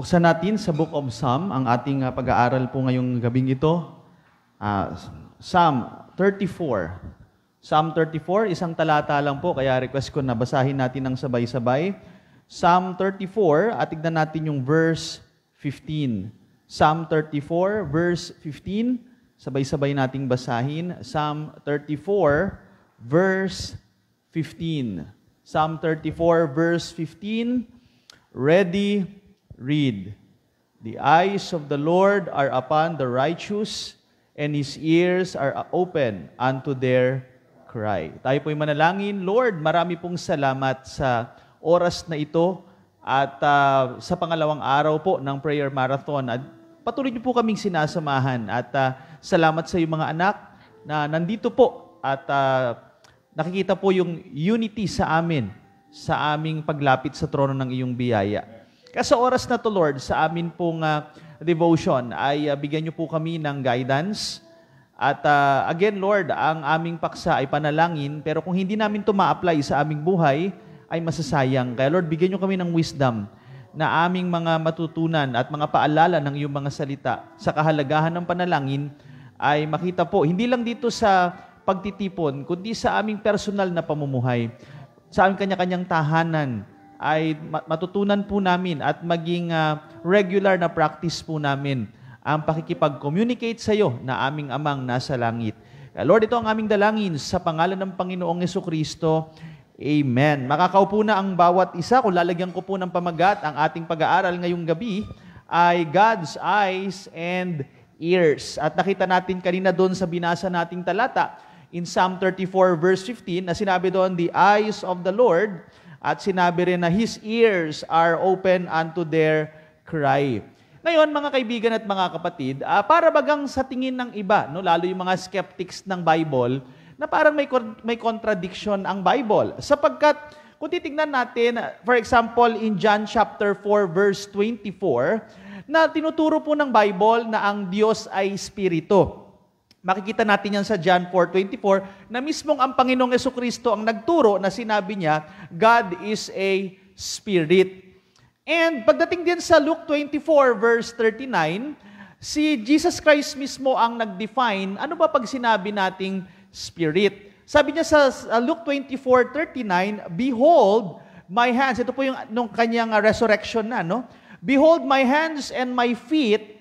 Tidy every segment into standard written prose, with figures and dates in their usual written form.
Buksan natin sa Book of Psalm ang ating pag-aaral po ngayong gabing ito. Psalm 34. Psalm 34, isang talata lang po, kaya request ko na basahin natin ng sabay-sabay. Psalm 34, at tignan natin yung verse 15. Psalm 34, verse 15, sabay-sabay nating basahin. Psalm 34, verse 15. Psalm 34, verse 15, ready, read. The eyes of the Lord are upon the righteous, and His ears are open unto their cry. Tayo po'y manalangin. Lord, marami pong salamat sa oras na ito at sa pangalawang araw po ng prayer marathon. At patuloy niyo po kaming sinasamahan at salamat sa iyong mga anak na nandito po at nakikita po yung unity sa amin, sa aming paglapit sa trono ng iyong biyaya. Kaya sa oras na to, Lord, sa amin pong devotion ay bigyan niyo po kami ng guidance. At again, Lord, ang aming paksa ay panalangin, pero kung hindi namin ito ma-apply sa aming buhay, ay masasayang. Kaya Lord, bigyan niyo kami ng wisdom na aming mga matutunan at mga paalala ng iyong mga salita sa kahalagahan ng panalangin ay makita po, hindi lang dito sa pagtitipon, kundi sa aming personal na pamumuhay, sa aming kanya-kanyang tahanan, ay matutunan po namin at maging regular na practice po namin ang pakikipag-communicate sa iyo na aming amang nasa langit. Lord, ito ang aming dalangin sa pangalan ng Panginoong Jesucristo. Amen. Makakaupo na ang bawat isa. Kung lalagyan ko po ng pamagat, ang ating pag-aaral ngayong gabi ay God's eyes and ears. At nakita natin kanina doon sa binasa nating talata in Psalm 34 verse 15 na sinabi doon, the eyes of the Lord, at sinabi rin na His ears are open unto their cry. Ngayon, mga kaibigan at mga kapatid, para bagang sa tingin ng iba, no, lalo yung mga skeptics ng Bible, na parang may contradiction ang Bible. Sapagkat, kung titignan natin, for example, in John chapter 4, verse 24, na tinuturo po ng Bible na ang Diyos ay Espiritu. Makikita natin yan sa John 4:24 na mismong ang Panginoong Jesucristo ang nagturo na sinabi niya, God is a Spirit. And pagdating din sa Luke 24 verse 39, si Jesus Christ mismo ang nag-define, ano ba pag sinabi nating Spirit? Sabi niya sa Luke 24:39, behold my hands, ito po yung nung kanyang resurrection na, no? Behold my hands and my feet,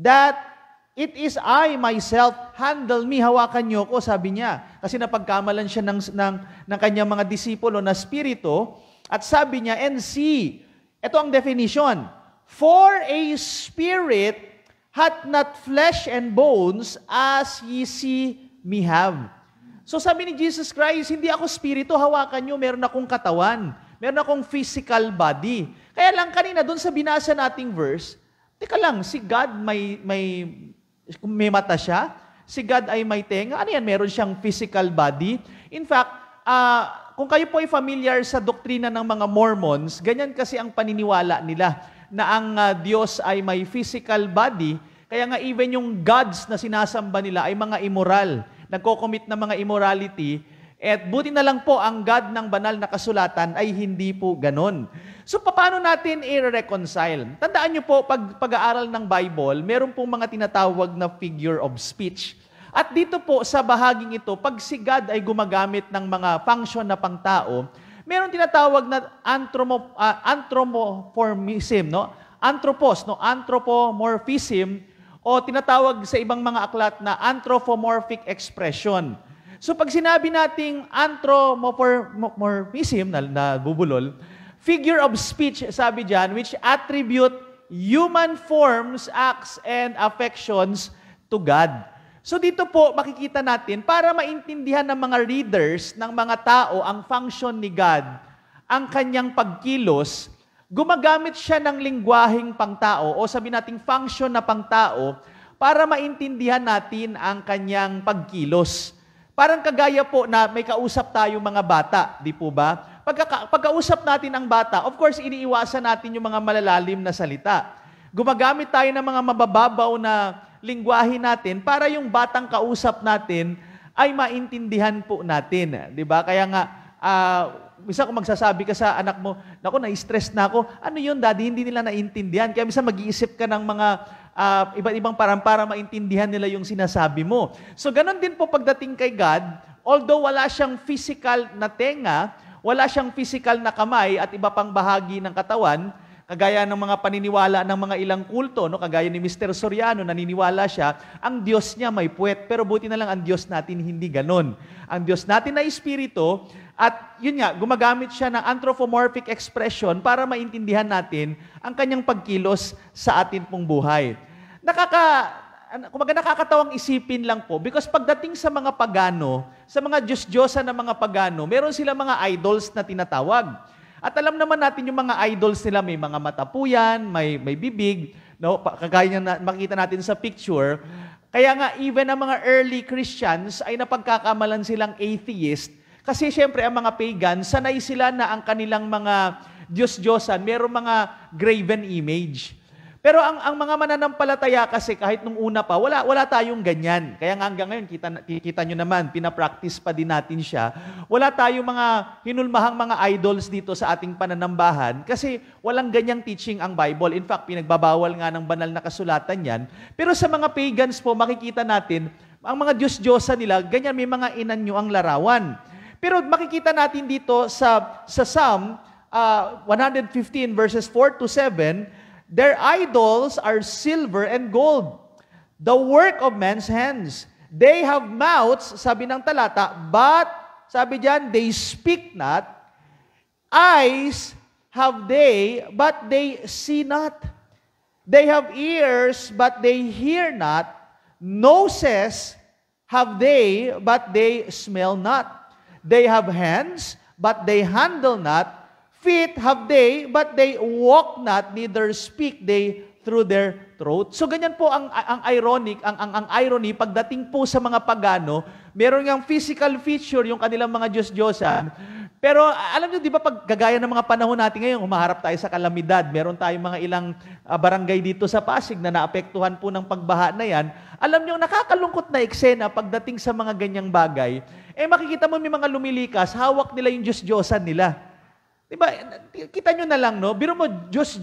that it is I myself, handle me, hawakan niyo ko, sabi niya. Kasi napagkamalan siya ng kanyang mga disipulo na spirito, at sabi niya, and see, ito ang definition, for a spirit hath not flesh and bones as ye see me have. So sabi ni Jesus Christ, hindi ako spirito, hawakan niyo, meron akong katawan, meron akong physical body. Kaya lang kanina, doon sa binasa nating verse, teka lang, si God may mata siya, si God ay may tenga. Ano yan? Meron siyang physical body. In fact, kung kayo po ay familiar sa doktrina ng mga Mormons, ganyan kasi ang paniniwala nila na ang Diyos ay may physical body. Kaya nga even yung gods na sinasamba nila ay mga immoral, nagko-commit ng mga immorality. At buti na lang po ang God ng banal na kasulatan ay hindi po ganon. So, paano natin i-reconcile? Tandaan niyo po, pag-aaral ng Bible, meron pong mga tinatawag na figure of speech. At dito po, sa bahaging ito, pag si God ay gumagamit ng mga function na pangtao, meron tinatawag na anthropomorphism, no? Anthropomorphism, o tinatawag sa ibang mga aklat na anthropomorphic expression. So, pag sinabi nating anthropomorphism, na bubulol, figure of speech, sabi dyan, which attribute human forms, acts, and affections to God. So dito po, makikita natin, para maintindihan ng mga readers, ng mga tao, ang function ni God, ang kanyang pagkilos, gumagamit siya ng lingwaheng pangtao, o sabi nating function na pangtao, para maintindihan natin ang kanyang pagkilos. Parang kagaya po na may kausap tayo mga bata, di po ba? Pagkausap natin ang bata, of course, iniiwasan natin yung mga malalalim na salita. Gumagamit tayo ng mga mabababaw na lingwahe natin para yung batang kausap natin ay maintindihan po natin. Di ba? Kaya nga, minsan kung magsasabi ka sa anak mo, naku, na-stress na ako, ano yun, daddy, hindi nila naintindihan. Kaya minsan mag-iisip ka ng mga iba't ibang parang para maintindihan nila yung sinasabi mo. So, ganun din po pagdating kay God, although wala siyang physical na tenga, wala siyang physical na kamay at iba pang bahagi ng katawan, kagaya ng mga paniniwala ng mga ilang kulto, no? Kagaya ni Mr. Soriano, naniniwala siya, ang Diyos niya may puwet, pero buti na lang ang Diyos natin hindi ganon. Ang Diyos natin na Espiritu, at yun nga, gumagamit siya ng anthropomorphic expression para maintindihan natin ang kanyang pagkilos sa atin pong buhay. Nakakatawang isipin lang po, because pagdating sa mga pagano, sa mga Diyos-Diyosa na mga pagano, meron sila mga idols na tinatawag. At alam naman natin yung mga idols nila, may mga mata po yan, may bibig, no? Kagaya na makita natin sa picture. Kaya nga, even ang mga early Christians ay napagkakamalan silang atheist. Kasi syempre, ang mga pagans, sanay sila na ang kanilang mga Diyos-Diyosan, mayroong mga graven image. Pero ang mga mananampalataya kasi kahit nung una pa, wala tayong ganyan. Kaya nga hanggang ngayon, kita nyo naman, pinapractice pa din natin siya. Wala tayong mga hinulmahang mga idols dito sa ating pananambahan kasi walang ganyang teaching ang Bible. In fact, pinagbabawal nga ng banal na kasulatan yan. Pero sa mga pagans po, makikita natin, ang mga Diyos-Diyosa nila, ganyan may mga inanyo ang larawan. Pero makikita natin dito sa Psalm 115 verses 4 to 7, their idols are silver and gold, the work of men's hands. They have mouths, sabi ng talata, but, sabi diyan, they speak not. Eyes have they, but they see not. They have ears, but they hear not. Noses have they, but they smell not. They have hands, but they handle not. Feet have they, but they walk not, neither speak they through their throat. So ganyan po ang irony pagdating po sa mga pagano, meron ngang physical feature yung kanilang mga Diyos-Diyosan. Pero alam niyo, di ba pag gagaya ng mga panahon natin ngayon, humaharap tayo sa kalamidad, meron tayong mga ilang barangay dito sa Pasig na naapektuhan po ng pagbaha na yan. Alam niyo, nakakalungkot na eksena pagdating sa mga ganyang bagay. Makikita mo may mga lumilikas, hawak nila yung Diyos-Diyosan nila. Diba, kita nyo na lang, no? Biro mo, Diyos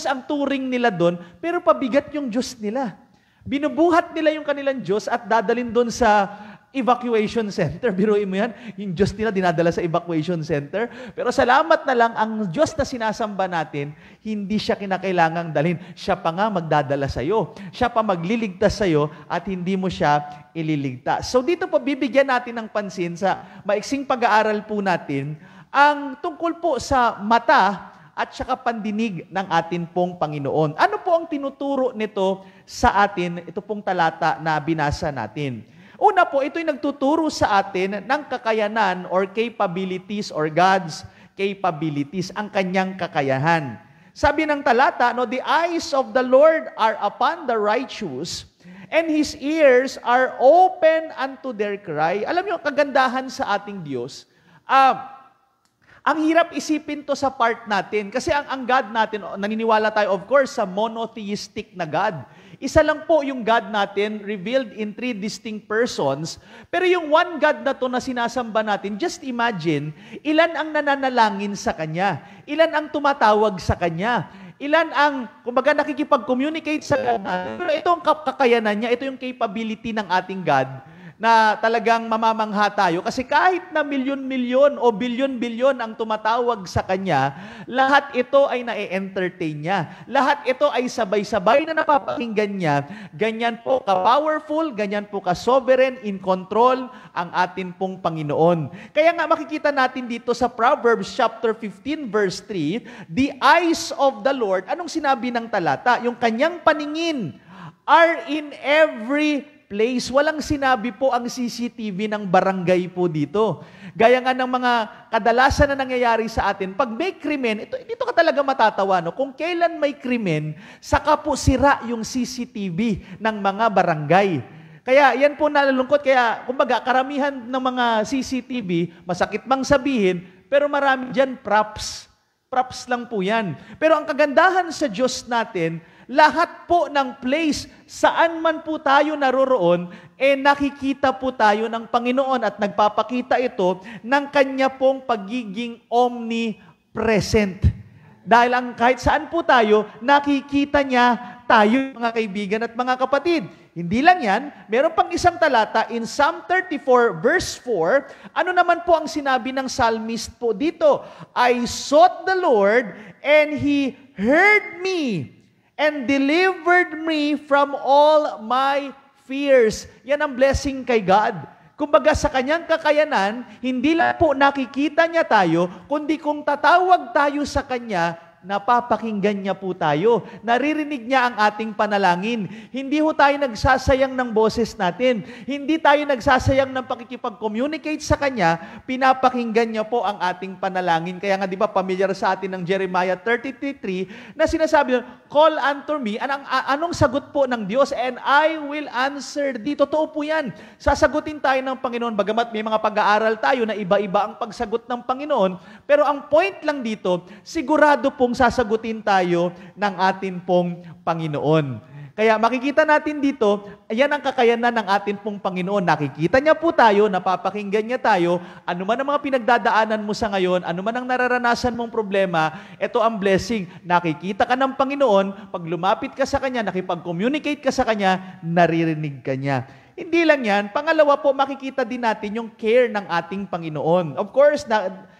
ang turing nila doon, pero pabigat yung Diyos nila. Binubuhat nila yung kanilang Diyos at dadalin doon sa evacuation center. Biruin mo yan, yung Diyos nila dinadala sa evacuation center. Pero salamat na lang, ang Diyos na sinasamba natin, hindi siya kinakailangang dalhin. Siya pa nga magdadala sa'yo. Siya pa magliligtas sa'yo at hindi mo siya ililigtas. So dito po, bibigyan natin ng pansin sa maiksing pag-aaral po natin, ang tungkol po sa mata at saka pandinig ng atin pong Panginoon. Ano po ang tinuturo nito sa atin, ito pong talata na binasa natin? Una po, ito'y nagtuturo sa atin ng kakayanan or capabilities or God's capabilities, ang kanyang kakayahan. Sabi ng talata, no, the eyes of the Lord are upon the righteous, and His ears are open unto their cry. Alam niyo, kagandahan sa ating Diyos, ang hirap isipin to sa part natin. Kasi ang God natin, naniniwala tayo, of course, sa monotheistic na God. Isa lang po yung God natin, revealed in 3 distinct persons. Pero yung one God na to na sinasamba natin, just imagine, ilan ang nananalangin sa Kanya? Ilan ang tumatawag sa Kanya? Ilan ang, kumbaga, nakikipag-communicate sa Kanya? Pero ito ang kakayanan niya, ito yung capability ng ating God, na talagang mamamangha tayo. Kasi kahit na milyon-milyon o bilyon-bilyon ang tumatawag sa Kanya, lahat ito ay na-entertain niya. Lahat ito ay sabay-sabay na napapakinggan niya. Ganyan po ka-powerful, ganyan po ka-sovereign, in control ang atin pong Panginoon. Kaya nga makikita natin dito sa Proverbs chapter 15 verse 3, the eyes of the Lord, anong sinabi ng talata? Yung Kanyang paningin are in every place. Walang sinabi po ang CCTV ng barangay po dito. Gaya nga ng mga kadalasan na nangyayari sa atin, pag may krimen, dito ka talaga matatawa, no? Kung kailan may krimen, saka po sira yung CCTV ng mga barangay. Kaya yan po nalulungkot. Kaya, kumbaga, karamihan ng mga CCTV, masakit mang sabihin, pero marami dyan props. Props lang po yan. Pero ang kagandahan sa Diyos natin, lahat po ng place, saan man po tayo naroroon, nakikita po tayo ng Panginoon at nagpapakita ito ng Kanya pong pagiging omnipresent. Dahil kahit saan po tayo, nakikita niya tayo, mga kaibigan at mga kapatid. Hindi lang yan, meron pang isang talata in Psalm 34 verse 4. Ano naman po ang sinabi ng psalmist po dito? I sought the Lord and He heard me and delivered me from all my fears. Yan ang blessing kay God. Kumbaga sa kanyang kakayanan, hindi lang po nakikita niya tayo, kundi kung tatawag tayo sa kanya, napapakinggan niya po tayo. Naririnig niya ang ating panalangin. Hindi ho tayo nagsasayang ng boses natin. Hindi tayo nagsasayang ng pakikipag-communicate sa Kanya. Pinapakinggan niya po ang ating panalangin. Kaya nga, di ba, familiar sa atin ng Jeremiah 33:3 na sinasabi niya, call unto me. Anong sagot po ng Diyos? And I will answer thee. Totoo po yan. Sasagutin tayo ng Panginoon. Bagamat may mga pag-aaral tayo na iba-iba ang pagsagot ng Panginoon. Pero ang point lang dito, sigurado pong sasagutin tayo ng atin pong Panginoon. Kaya makikita natin dito, ayan ang kakayanan ng atin pong Panginoon. Nakikita niya po tayo, napapakinggan niya tayo, ano man ang mga pinagdadaanan mo sa ngayon, ano man ang nararanasan mong problema, ito ang blessing. Nakikita ka ng Panginoon, pag lumapit ka sa Kanya, nakipag-communicate ka sa Kanya, naririnig ka niya. Hindi lang yan. Pangalawa po, makikita din natin yung care ng ating Panginoon. Of course,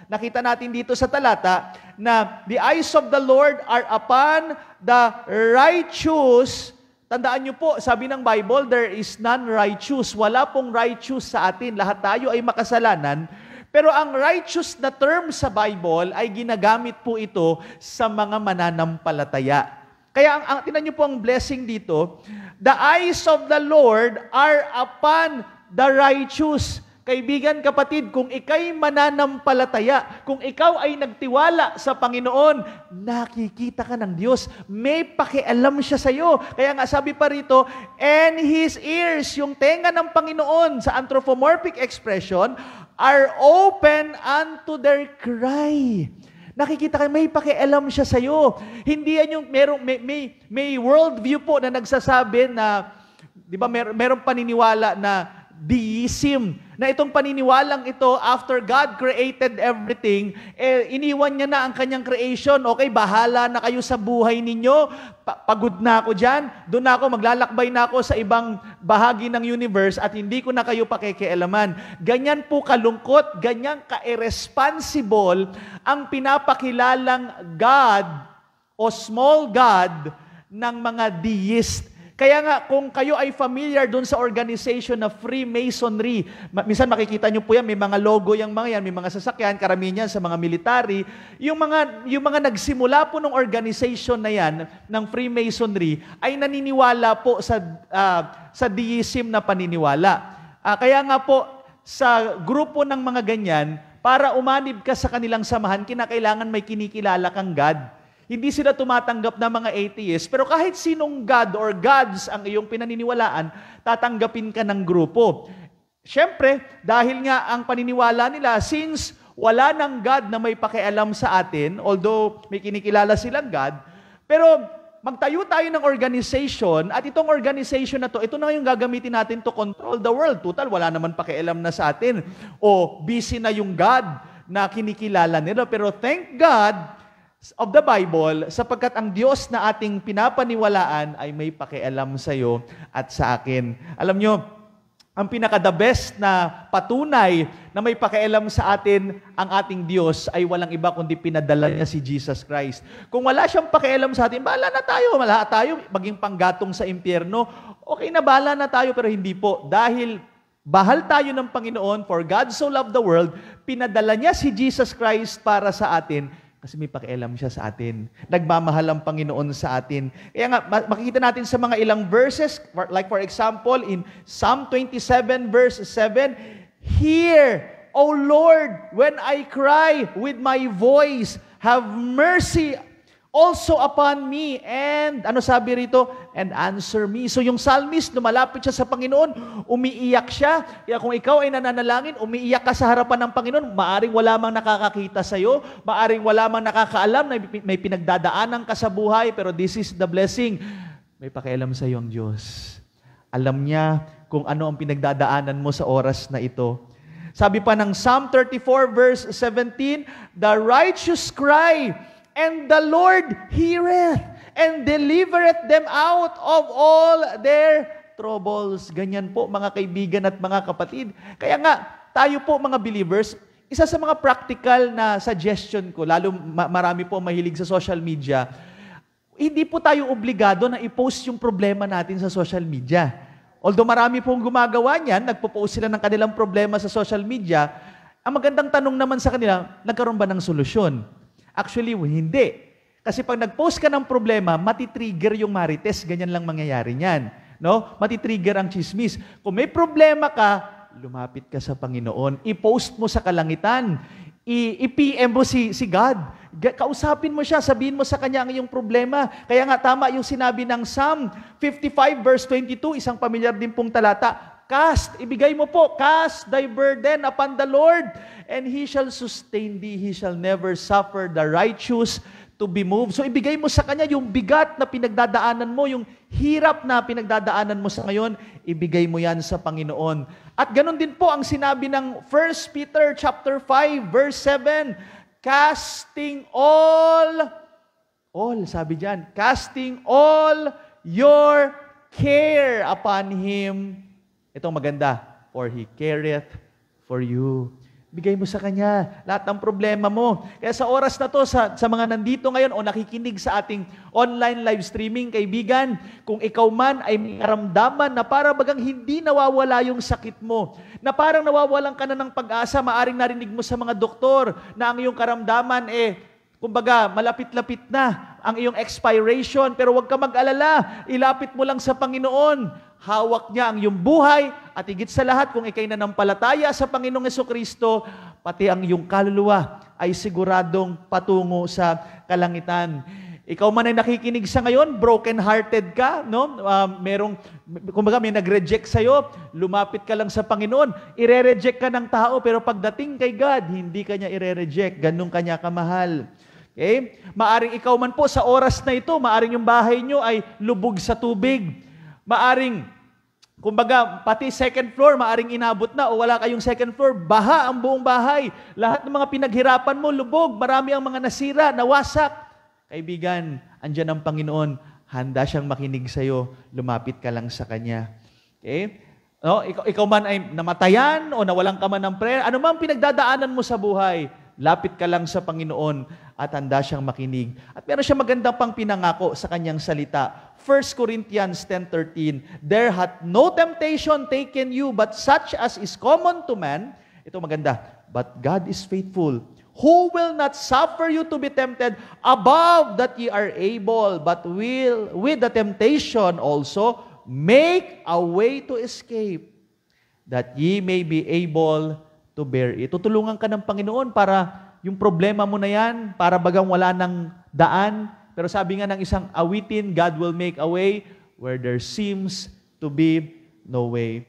nakita natin dito sa talata na the eyes of the Lord are upon the righteous. Tandaan niyo po, sabi ng Bible, there is none righteous. Wala pong righteous sa atin. Lahat tayo ay makasalanan. Pero ang righteous na term sa Bible ay ginagamit po ito sa mga mananampalataya. Kaya tingnan niyo po ang blessing dito. The eyes of the Lord are upon the righteous. Kaibigan, kapatid, kung ikay mananampalataya, kung ikaw ay nagtiwala sa Panginoon, nakikita ka ng Diyos. May pakialam siya sa iyo. Kaya nga sabi pa rito, and His ears, yung tenga ng Panginoon sa anthropomorphic expression, are open unto their cry. Nakikita kayo, may pakialam siya sa iyo. Hindi yan yung may worldview po na nagsasabi na, di ba, merong paniniwala na deism, na itong paniniwalang ito, after God created everything, iniwan niya na ang kanyang creation. Okay, bahala na kayo sa buhay ninyo. Pagod na ako dyan. Doon na ako, maglalakbay na ako sa ibang bahagi ng universe at hindi ko na kayo pakikialaman. Ganyan po kalungkot, ganyan ka-irresponsible ang pinapakilalang God o small God ng mga deist. Kaya nga, kung kayo ay familiar doon sa organization na Freemasonry, minsan makikita nyo po yan, may mga logo yung mga yan, may mga sasakyan, karamihan yan sa mga military. Yung mga nagsimula po ng organization na yan, ng Freemasonry, ay naniniwala po sa deism na paniniwala. Kaya nga po, sa grupo ng mga ganyan, para umanib ka sa kanilang samahan, kinakailangan may kinikilala kang God. Hindi sila tumatanggap na mga atheists, pero kahit sinong God or gods ang iyong pinaniniwalaan, tatanggapin ka ng grupo. Siyempre, dahil nga ang paniniwala nila, since wala ng God na may pakialam sa atin, although may kinikilala silang God, pero magtayo tayo ng organization, at itong organization na to, ito na yung gagamitin natin to control the world. Total, wala naman pakialam na sa atin. O busy na yung God na kinikilala nila. Pero thank God of the Bible, sapagkat ang Diyos na ating pinapaniwalaan ay may pakialam sa iyo at sa akin. Alam nyo, ang pinaka-the best na patunay na may pakialam sa atin ang ating Diyos ay walang iba kundi pinadala niya si Jesus Christ. Kung wala siyang pakialam sa atin, bahala na tayo, wala tayo maging panggatong sa impyerno. Okay na, bahala na tayo, pero hindi po. Dahil bahal tayo ng Panginoon, for God so loved the world, pinadala niya si Jesus Christ para sa atin. Kasi may pakialam siya sa atin. Nagmamahal ang Panginoon sa atin. Kaya nga, makikita natin sa mga ilang verses, like for example, in Psalm 27 verse 7, Hear, O Lord, when I cry with my voice, have mercy also upon me. And, ano sabi rito? And answer me. So yung psalmist, lumalapit siya sa Panginoon, umiiyak siya. Kaya kung ikaw ay nananalangin, umiiyak ka sa harapan ng Panginoon, maaring wala mang nakakakita sa'yo, maaring wala mang nakakaalam na may pinagdadaanan ka sa buhay, pero this is the blessing. May pakialam sa'yo ang Diyos. Alam niya kung ano ang pinagdadaanan mo sa oras na ito. Sabi pa ng Psalm 34 verse 17, the righteous cry, and the Lord heareth, and delivereth them out of all their troubles. Ganyan po mga kaibigan at mga kapatid. Kaya nga, tayo po mga believers, isa sa mga practical na suggestion ko, lalo marami po mahilig sa social media, hindi po tayo obligado na i-post yung problema natin sa social media. Although marami pong gumagawa niyan, nagpo-post sila ng kanilang problema sa social media, ang magandang tanong naman sa kanila, nagkaroon ba ng solusyon? Actually, hindi. Kasi pag nag-post ka ng problema, matitrigger yung marites, ganyan lang mangyayari niyan. No? Matitrigger ang chismis. Kung may problema ka, lumapit ka sa Panginoon, i-post mo sa kalangitan, i-PM mo si God. Kausapin mo siya, sabihin mo sa kanya ang iyong problema. Kaya nga tama yung sinabi ng Psalm 55 verse 22, isang pamilyar din pong talata, ibigay mo po, cast thy burden upon the Lord, and He shall sustain thee, He shall never suffer the righteous to be moved. So ibigay mo sa kanya yung bigat na pinagdadaanan mo, yung hirap na pinagdadaanan mo sa ngayon, ibigay mo yan sa Panginoon. At ganun din po ang sinabi ng 1 Peter chapter 5 verse 7, casting all, sabi diyan, casting all your care upon Him. Itong maganda, for He careth for you. Bigay mo sa Kanya lahat ng problema mo. Kaya sa oras na to, sa mga nandito ngayon o nakikinig sa ating online live streaming, kaibigan, kung ikaw man ay may karamdaman na para bagang hindi nawawala yung sakit mo, na parang nawawalan ka na ng pag-asa, maaring narinig mo sa mga doktor na ang iyong karamdaman kumbaga, malapit-lapit na ang iyong expiration, pero huwag ka mag-alala, ilapit mo lang sa Panginoon. Hawak niya ang iyong buhay at higit sa lahat, kung ikay nanampalataya sa Panginoong Jesucristo, pati ang iyong kaluluwa ay siguradong patungo sa kalangitan. Ikaw man ay nakikinig sa ngayon, broken-hearted ka, no? Kumbaga may nag-reject sa'yo, lumapit ka lang sa Panginoon, ire-reject ka ng tao, pero pagdating kay God, hindi ka niya ire-reject, ganun ka niya kamahal. Okay? Maaring ikaw man po sa oras na ito, maaring yung bahay nyo ay lubog sa tubig. Maaring, kumbaga, pati second floor, maaring inabot na o wala kayong second floor, baha ang buong bahay. Lahat ng mga pinaghirapan mo, lubog, marami ang mga nasira, nawasak. Kaibigan, andyan ang Panginoon, handa siyang makinig sa iyo, lumapit ka lang sa Kanya. Okay? No, ikaw man ay namatayan o nawalan ka man ng prayer, ano man pinagdadaanan mo sa buhay, lapit ka lang sa Panginoon at handa siyang makinig. At meron siyang magandang pang pinangako sa Kanyang salita. 1 Corinthians 10:13, there hath no temptation taken you, but such as is common to man. Ito maganda. But God is faithful, who will not suffer you to be tempted above that ye are able, but will with the temptation also make a way to escape, that ye may be able to bear it. Tutulungan ka ng Panginoon para yung problema mo na yan, para bagang wala ng daan. Pero sabi nga ng isang awitin, God will make a way where there seems to be no way.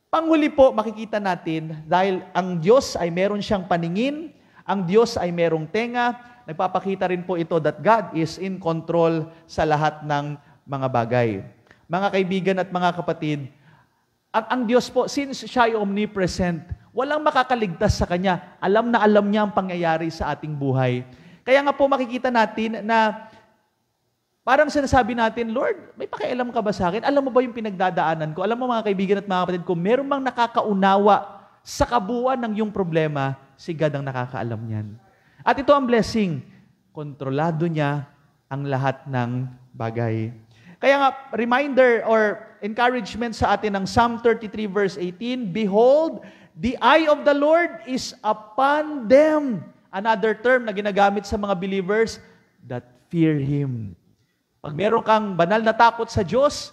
Panghuli po, makikita natin, dahil ang Diyos ay meron siyang paningin, ang Diyos ay merong tenga, nagpapakita rin po ito that God is in control sa lahat ng mga bagay. Mga kaibigan at mga kapatid, ang Diyos po, since siya ay omnipresent, walang makakaligtas sa Kanya. Alam na alam niya ang pangyayari sa ating buhay. Kaya nga po makikita natin na parang sinasabi natin, Lord, may pakialam ka ba sa akin? Alam mo ba yung pinagdadaanan ko? Alam mo mga kaibigan at mga kapatid ko, meron bang nakakaunawa sa kabuuan ng iyong problema, si God ang nakakaalam niyan. At ito ang blessing, kontrolado niya ang lahat ng bagay. Kaya nga, reminder or encouragement sa atin ng Psalm 33 verse 18, behold, the eye of the Lord is upon them. Another term na ginagamit sa mga believers, that fear Him. Pag meron kang banal na takot sa Diyos,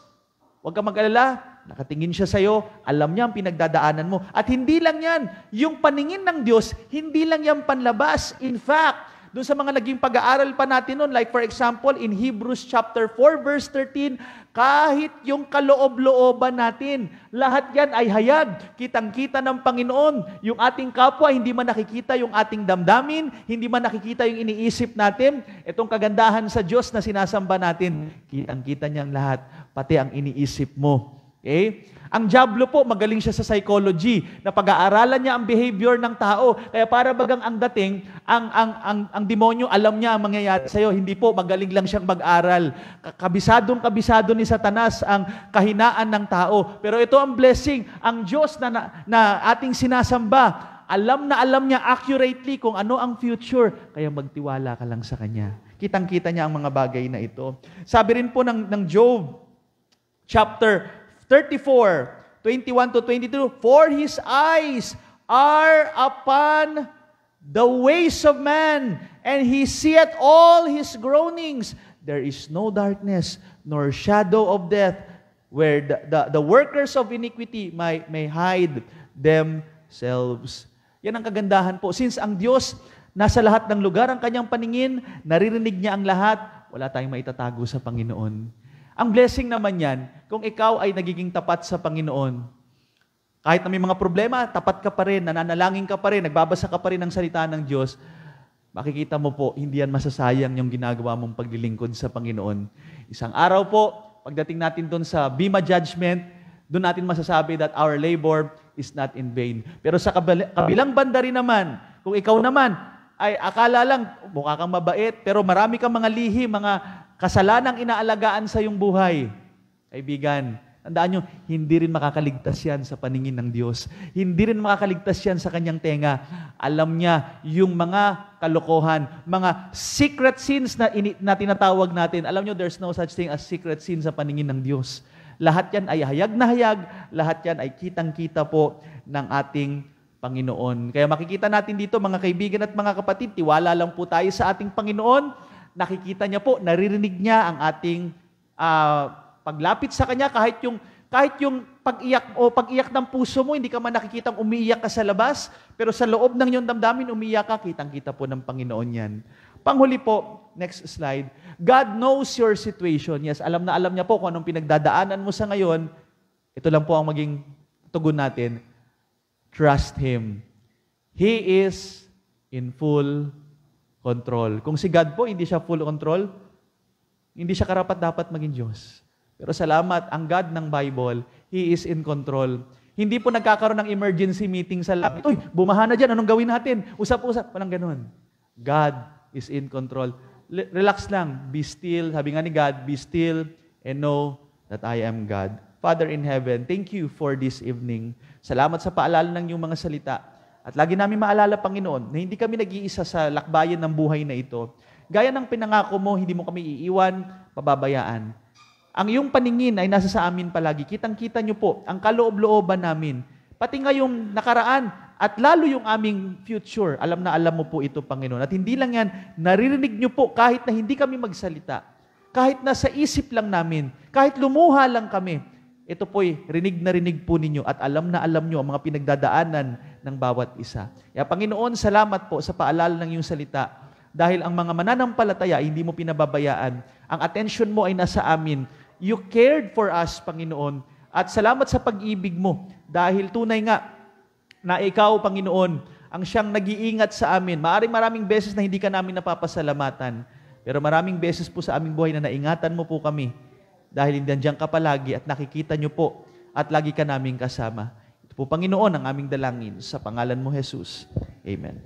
huwag kang mag-alala, nakatingin siya sa iyo, alam niya ang pinagdadaanan mo. At hindi lang yan, yung paningin ng Diyos, hindi lang yan panlabas. In fact, Doon sa mga naging pag-aaral pa natin noon, like for example, in Hebrews chapter 4, verse 13, kahit yung kaloob-looban natin, lahat yan ay hayag. Kitang-kita ng Panginoon. Yung ating kapwa, hindi man nakikita yung ating damdamin, hindi man nakikita yung iniisip natin. Itong kagandahan sa Diyos na sinasamba natin, kitang-kita niyang lahat, pati ang iniisip mo. Okay? Ang diablo po, magaling siya sa psychology, na pag-aaralan niya ang behavior ng tao. Kaya para bagang ang dating, ang demonyo, alam niya ang mangyayari sa'yo. Hindi po, magaling lang siyang mag-aral. Kabisado ni Satanas ang kahinaan ng tao. Pero ito ang blessing, ang Diyos na ating sinasamba, alam na alam niya accurately kung ano ang future. Kaya magtiwala ka lang sa Kanya. Kitang-kita niya ang mga bagay na ito. Sabi rin po ng Job, chapter 34, 21 to 22, for His eyes are upon the ways of man, and He seeth all his groanings. There is no darkness, nor shadow of death, where the workers of iniquity may hide themselves. Yan ang kagandahan po. Since ang Diyos, nasa lahat ng lugar, ang Kanyang paningin, naririnig niya ang lahat, wala tayong maitatago sa Panginoon. Ang blessing naman yan, kung ikaw ay nagiging tapat sa Panginoon, kahit na may mga problema, tapat ka pa rin, nananalangin ka pa rin, nagbabasa ka pa rin ng salita ng Diyos, makikita mo po, hindi yan masasayang yung ginagawa mong paglilingkod sa Panginoon. Isang araw po, pagdating natin doon sa Bema Judgment, doon natin masasabi that our labor is not in vain. Pero sa kabilang banda rin naman, kung ikaw naman ay akala lang, mukha kang mabait, pero marami kang mga lihi, mga kasalanang inaalagaan sa iyong buhay. Kaibigan, tandaan nyo, hindi rin makakaligtas yan sa paningin ng Diyos. Hindi rin makakaligtas yan sa Kanyang tenga. Alam niya yung mga kalokohan, mga secret sins na tinatawag natin. Alam nyo, there's no such thing as secret sin sa paningin ng Diyos. Lahat yan ay hayag na hayag, lahat yan ay kitang-kita po ng ating Panginoon. Kaya makikita natin dito, mga kaibigan at mga kapatid, tiwala lang po tayo sa ating Panginoon. Nakikita niya po, naririnig niya ang ating paglapit sa Kanya, kahit yung pag-iyak ng puso mo, hindi ka man nakikitang umiiyak ka sa labas, pero sa loob ng iyong damdamin, umiiyak ka, kitang-kita po ng Panginoon yan. Panghuli po, next slide, God knows your situation. Yes, alam na alam niya po kung anong pinagdadaanan mo sa ngayon. Ito lang po ang maging tugon natin. Trust Him. He is in full control. Kung si God po, hindi siya full control, hindi siya karapat-dapat maging Diyos. Pero salamat, ang God ng Bible, He is in control. Hindi po nagkakaroon ng emergency meeting sa langit. Uy, bumaha na dyan, anong gawin natin? Usap-usap, walang ganun. God is in control. Relax lang, be still. Sabi nga ni God, be still and know that I am God. Father in heaven, thank you for this evening. Salamat sa paalala ng iyong mga salita. At lagi namin maalala, Panginoon, na hindi kami nag-iisa sa lakbayan ng buhay na ito. Gaya ng pinangako mo, hindi mo kami iiwan, pababayaan. Ang iyong paningin ay nasa sa amin palagi. Kitang-kita niyo po ang kaloob-looban namin. Pati ngayong nakaraan at lalo yung aming future. Alam na alam mo po ito, Panginoon. At hindi lang yan, naririnig niyo po kahit na hindi kami magsalita. Kahit na sa isip lang namin. Kahit lumuha lang kami. Ito po'y rinig na rinig po ninyo at alam na alam nyo ang mga pinagdadaanan ng bawat isa. Kaya Panginoon, salamat po sa paalala ng iyong salita. Dahil ang mga mananampalataya, hindi mo pinababayaan. Ang attention mo ay nasa amin. You cared for us, Panginoon. At salamat sa pag-ibig mo. Dahil tunay nga na ikaw, Panginoon, ang siyang nag-iingat sa amin. Maraming beses na hindi ka namin napapasalamatan. Pero maraming beses po sa aming buhay na naingatan mo po kami. Dahil nandiyan ka palagi at nakikita nyo po at lagi ka naming kasama. Ito po, Panginoon, ang aming dalangin sa pangalan mo, Jesus. Amen.